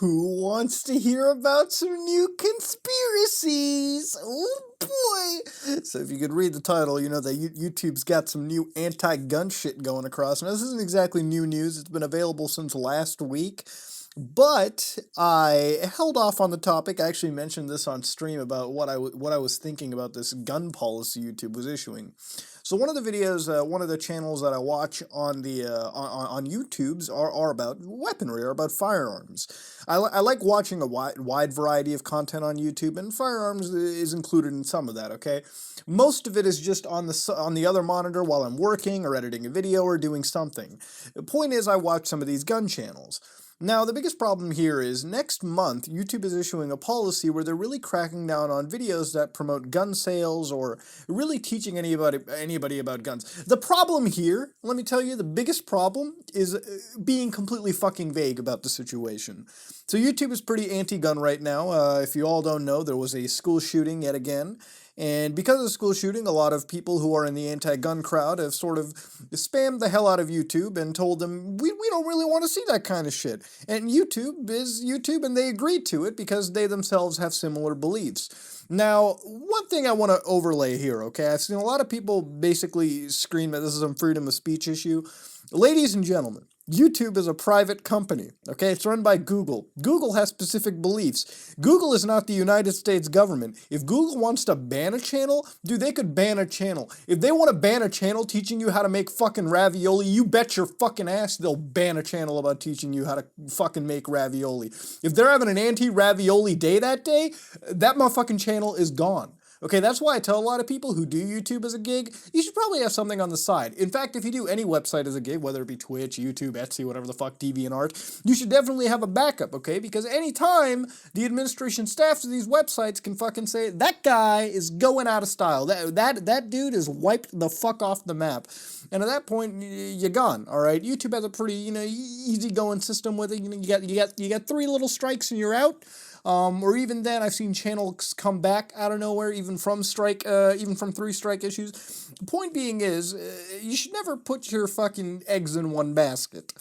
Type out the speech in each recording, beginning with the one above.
Who wants to hear about some new conspiracies? Oh boy! So if you could read the title, you know that YouTube's got some new anti-gun shit going across. Now this isn't exactly new news, it's been available since last week. But I held off on the topic. I actually mentioned this on stream about what I was thinking about this gun policy YouTube was issuing. So one of the videos, one of the channels that I watch on the on YouTube's are about weaponry, are about firearms. I like watching a wide variety of content on YouTube, and firearms is included in some of that. Okay, most of it is just on the other monitor while I'm working or editing a video or doing something. The point is, I watch some of these gun channels. Now, the biggest problem here is next month, YouTube is issuing a policy where they're really cracking down on videos that promote gun sales or really teaching anybody about guns. The problem here, let me tell you, the biggest problem is being completely fucking vague about the situation. So YouTube is pretty anti-gun right now. If you all don't know, there was a school shooting yet again. And because of the school shooting, a lot of people who are in the anti-gun crowd have sort of spammed the hell out of YouTube and told them, we don't really want to see that kind of shit. And YouTube is YouTube, and they agreed to it because they themselves have similar beliefs. Now, one thing I want to overlay here, okay? I've seen a lot of people basically scream that this is a freedom of speech issue. Ladies and gentlemen, YouTube is a private company, okay? It's run by Google. Google has specific beliefs. Google is not the United States government. If Google wants to ban a channel, dude, they could ban a channel. If they want to ban a channel teaching you how to make fucking ravioli, you bet your fucking ass they'll ban a channel about teaching you how to fucking make ravioli. If they're having an anti-ravioli day that day, that motherfucking channel is gone. Okay, that's why I tell a lot of people who do YouTube as a gig, you should probably have something on the side. In fact, if you do any website as a gig, whether it be Twitch, YouTube, Etsy, whatever the fuck, DeviantArt, you should definitely have a backup, okay? Because anytime the administration staffs of these websites can fucking say, that guy is going out of style, that dude is wiped the fuck off the map. And at that point, you're gone, all right? YouTube has a pretty, easy-going system with it. You got 3 little strikes and you're out. Or even then, I've seen channels come back out of nowhere, even from 3 strike issues. The point being is, you should never put your fucking eggs in one basket.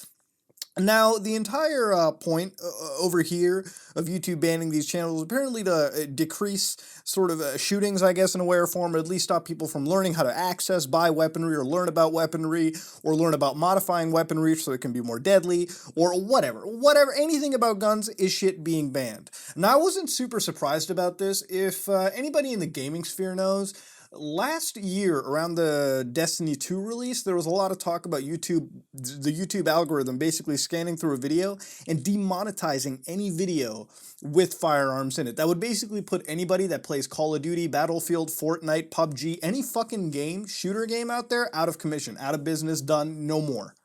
Now, the entire point over here of YouTube banning these channels is apparently to decrease sort of shootings, I guess, in a way or form, or at least stop people from learning how to access, buy weaponry, or learn about weaponry, or learn about modifying weaponry so it can be more deadly, or whatever. Anything about guns is shit being banned. Now, I wasn't super surprised about this. If anybody in the gaming sphere knows, last year, around the Destiny 2 release, there was a lot of talk about the YouTube algorithm basically scanning through a video and demonetizing any video with firearms in it. That would basically put anybody that plays Call of Duty, Battlefield, Fortnite, PUBG, any fucking game, shooter game out there, out of commission, out of business, done, no more.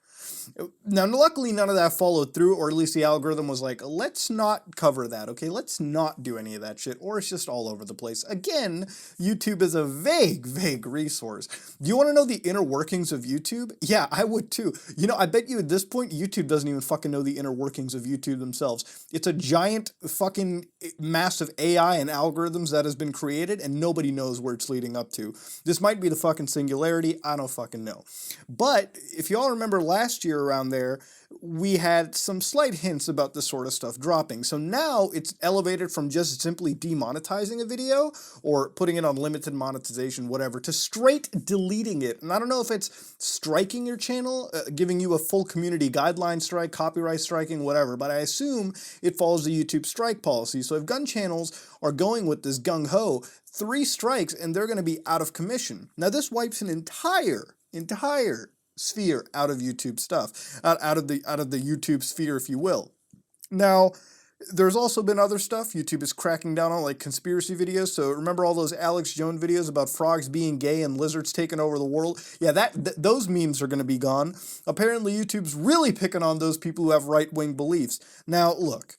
Now, luckily, none of that followed through, or at least the algorithm was like, let's not cover that, okay? Let's not do any of that shit, or it's just all over the place. Again, YouTube is a vague resource. Do you want to know the inner workings of YouTube? Yeah, I would too. I bet you at this point, YouTube doesn't even fucking know the inner workings of YouTube themselves. It's a giant fucking massive AI and algorithms that has been created, and nobody knows where it's leading up to. This might be the fucking singularity, I don't fucking know. But, if you all remember last year, around there, we had some slight hints about this sort of stuff dropping. So now it's elevated from just simply demonetizing a video or putting it on limited monetization, whatever, to straight deleting it. And I don't know if it's striking your channel, giving you a full community guideline strike, copyright striking, whatever, but I assume it follows the YouTube strike policy. So if gun channels are going with this gung-ho, 3 strikes and they're going to be out of commission. Now this wipes an entire sphere out of YouTube stuff, out of the YouTube sphere, if you will. Now, there's also been other stuff YouTube is cracking down on, like conspiracy videos. So remember all those Alex Jones videos about frogs being gay and lizards taking over the world? Yeah, those memes are going to be gone. Apparently, YouTube's really picking on those people who have right-wing beliefs. Now, look,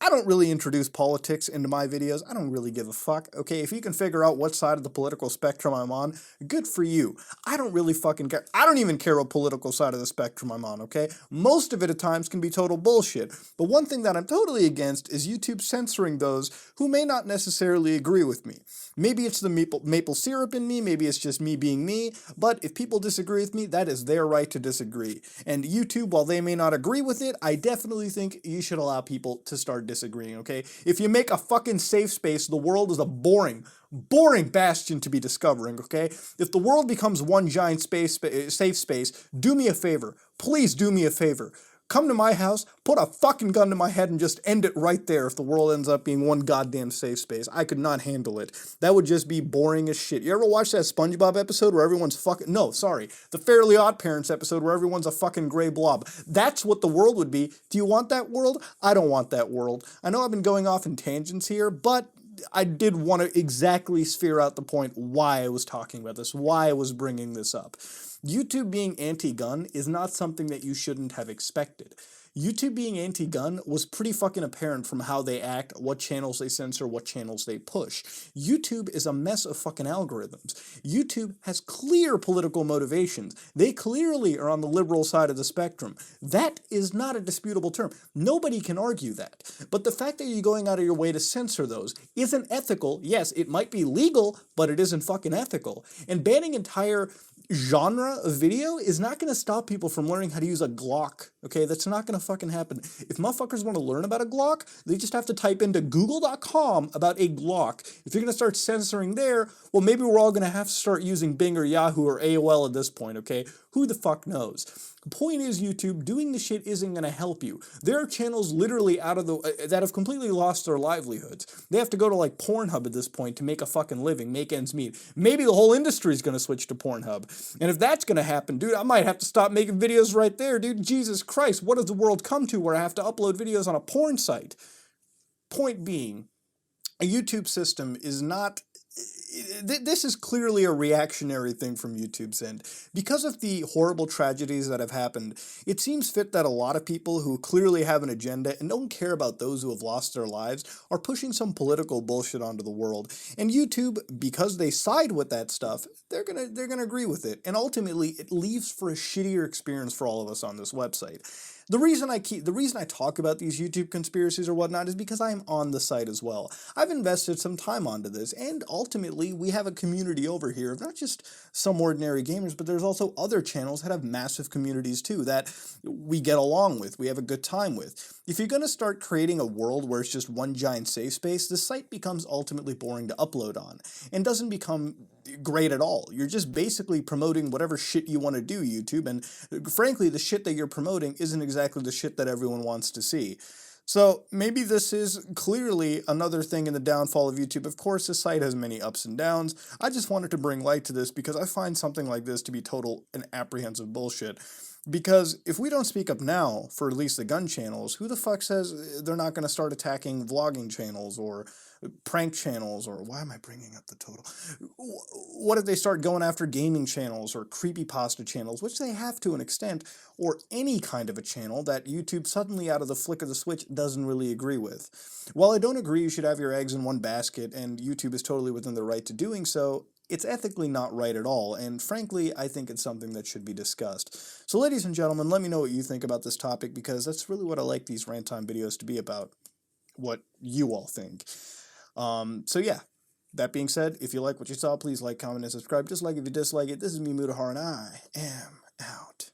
I don't really introduce politics into my videos. I don't really give a fuck, okay? If you can figure out what side of the political spectrum I'm on, good for you. I don't really fucking care. I don't even care what political side of the spectrum I'm on, okay? Most of it at times can be total bullshit. But one thing that I'm totally against is YouTube censoring those who may not necessarily agree with me. Maybe it's the maple syrup in me, maybe it's just me being me, but if people disagree with me, that is their right to disagree. And YouTube, while they may not agree with it, I definitely think you should allow people to start disagreeing, okay? If you make a fucking safe space, the world is a boring bastion to be discovering, okay? If the world becomes one giant safe space, do me a favor. Please do me a favor. Come to my house, put a fucking gun to my head, and just end it right there if the world ends up being one goddamn safe space. I could not handle it. That would just be boring as shit. You ever watch that SpongeBob episode where everyone's fucking... No, sorry. The Fairly Odd Parents episode where everyone's a fucking gray blob. That's what the world would be. Do you want that world? I don't want that world. I know I've been going off in tangents here, but I did want to exactly sphere out the point why I was talking about this, why I was bringing this up. YouTube being anti-gun is not something that you shouldn't have expected. YouTube being anti-gun was pretty fucking apparent from how they act, what channels they censor, what channels they push. YouTube is a mess of fucking algorithms. YouTube has clear political motivations. They clearly are on the liberal side of the spectrum. That is not a disputable term. Nobody can argue that. But the fact that you're going out of your way to censor those isn't ethical. Yes, it might be legal, but it isn't fucking ethical. And banning entire genre of video is not going to stop people from learning how to use a Glock, okay? That's not going to fucking happen. If motherfuckers want to learn about a Glock, they just have to type into google.com about a Glock. If you're going to start censoring there, well, maybe we're all going to have to start using Bing or Yahoo or AOL at this point, okay? Who the fuck knows? The point is, YouTube, doing this shit isn't going to help you. There are channels literally that have completely lost their livelihoods. They have to go to like Pornhub at this point to make a fucking living, make ends meet. Maybe the whole industry is going to switch to Pornhub. And if that's going to happen, dude, I might have to stop making videos right there, dude. Jesus Christ, what does the world come to where I have to upload videos on a porn site? Point being, a YouTube system is not... This is clearly a reactionary thing from YouTube's end. Because of the horrible tragedies that have happened, it seems fit that a lot of people who clearly have an agenda and don't care about those who have lost their lives are pushing some political bullshit onto the world. And YouTube, because they side with that stuff, they're gonna agree with it. And ultimately, it leaves for a shittier experience for all of us on this website. The reason I talk about these YouTube conspiracies or whatnot is because I'm on the site as well. I've invested some time onto this, and ultimately we have a community over here of not just some ordinary gamers, but there's also other channels that have massive communities too that we get along with, we have a good time with. If you're going to start creating a world where it's just one giant safe space, the site becomes ultimately boring to upload on, and doesn't become great at all. You're just basically promoting whatever shit you want to do, YouTube, and frankly, the shit that you're promoting isn't exactly the shit that everyone wants to see. So maybe this is clearly another thing in the downfall of YouTube. Of course, the site has many ups and downs. I just wanted to bring light to this because I find something like this to be total and apprehensive bullshit. Because if we don't speak up now for at least the gun channels, who the fuck says they're not going to start attacking vlogging channels or prank channels, or why am I bringing up the total? What if they start going after gaming channels or creepypasta channels, which they have to an extent, or any kind of a channel that YouTube suddenly out of the flick of the switch doesn't really agree with? While I don't agree you should have your eggs in one basket, and YouTube is totally within the right to doing so, it's ethically not right at all, and frankly, I think it's something that should be discussed. So ladies and gentlemen, let me know what you think about this topic, because that's really what I like these rant time videos to be about, what you all think. So yeah, that being said, if you like what you saw, please like, comment, and subscribe. Dislike if you dislike it. This is me, Mutahar, and I am out.